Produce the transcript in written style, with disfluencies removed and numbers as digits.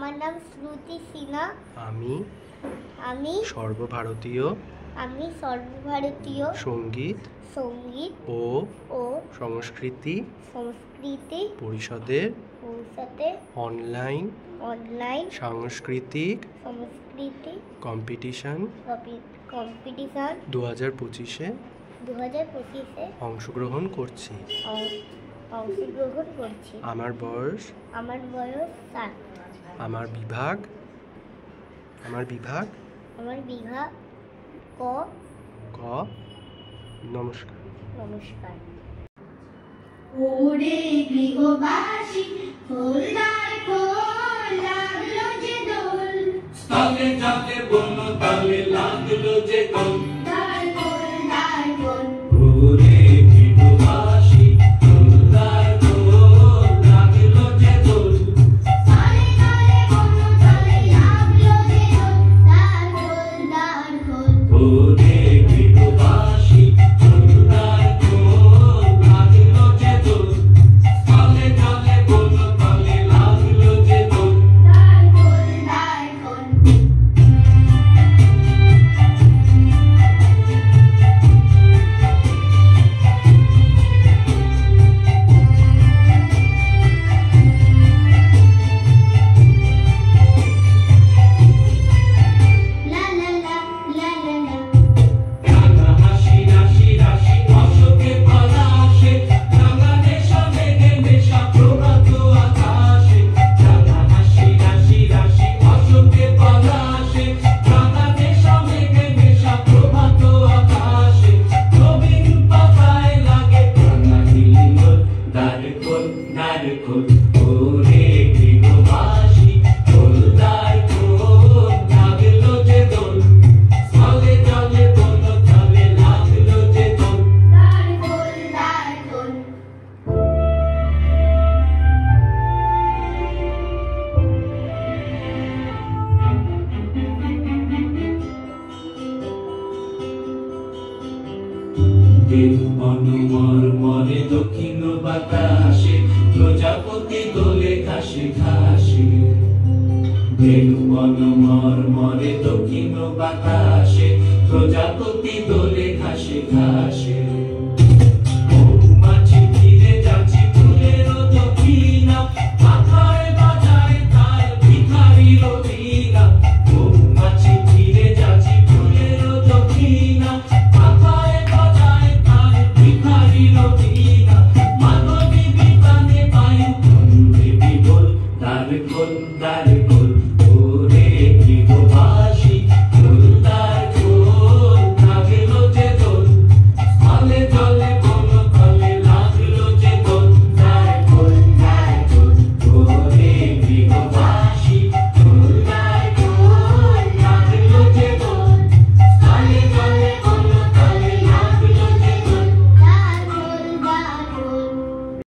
আমার নাম শ্রুতি সিনহা। আমি সর্বভারতীয় সঙ্গীত ও সংস্কৃতি পরিষদের অনলাইন সাংস্কৃতিক কম্পিটিশন 2025-এ অংশগ্রহণ করছি। আমার বয়স 7। আমার বিভাগ ক। নমস্কার। ওরে গৃহবাসী খোলদার খোল, লাগলো যে দোল, তালে যাতে বলো তালে লাগলো যে দোল, দার খোল দার খোল। ওরে গৃহবাসী খোলদার খোল, লাগলো যে দোল, তালে তালে বলো তালে লাগলো যে দোল, দার খোল দার খোল। ওরে গৃহবাসী খোলদার খোল, লাগলো যে দোল, তালে তালে বলো তালে লাগলো যে দোল, দার খোল দার খোল। লা লা লা লা লা লা, রাঙা হাসি রাশি রাশি অশোকে পলাশে, রাঙা নেশা মেঘে নেশা প্রভাত আকাশে, রাঙা হাসি রাশি রাশি অশোকে পলাশে, রাঙা নেশা মেঘে নেশা প্রভাত আকাশে, নবীন পাতায় লাগে রাঙা হিলোল, দ্বার খোল দ্বার খোল। ওরে গৃহবাসী খোলদার খোল, লাগলো যে দোল, স্থলে জলে বলো তালে লাগলো যে দোল, দ্বার খোল দ্বার খোল। মরে দক্ষিণ বাতাসে, প্রজাপতি দোলে ঘাসে ঘাসে, মরে দক্ষিণ বাতাসে, প্রজাপতি দোলে ঘাসে ঘাসে। মৌমাছি ফিরে যাচ্ছে ফুলের দক্ষিণা, মাথায় বাজায় তার ভিখারির বীণা, মৌমাছি ফিরে যাচ্ছে ফুলের দক্ষিণা, মাথায় বাজায় তার ভিখারির বীণা, মানবী বিতানে বায়ু বন্দে বিবল, দ্বার খোল দ্বার খোল।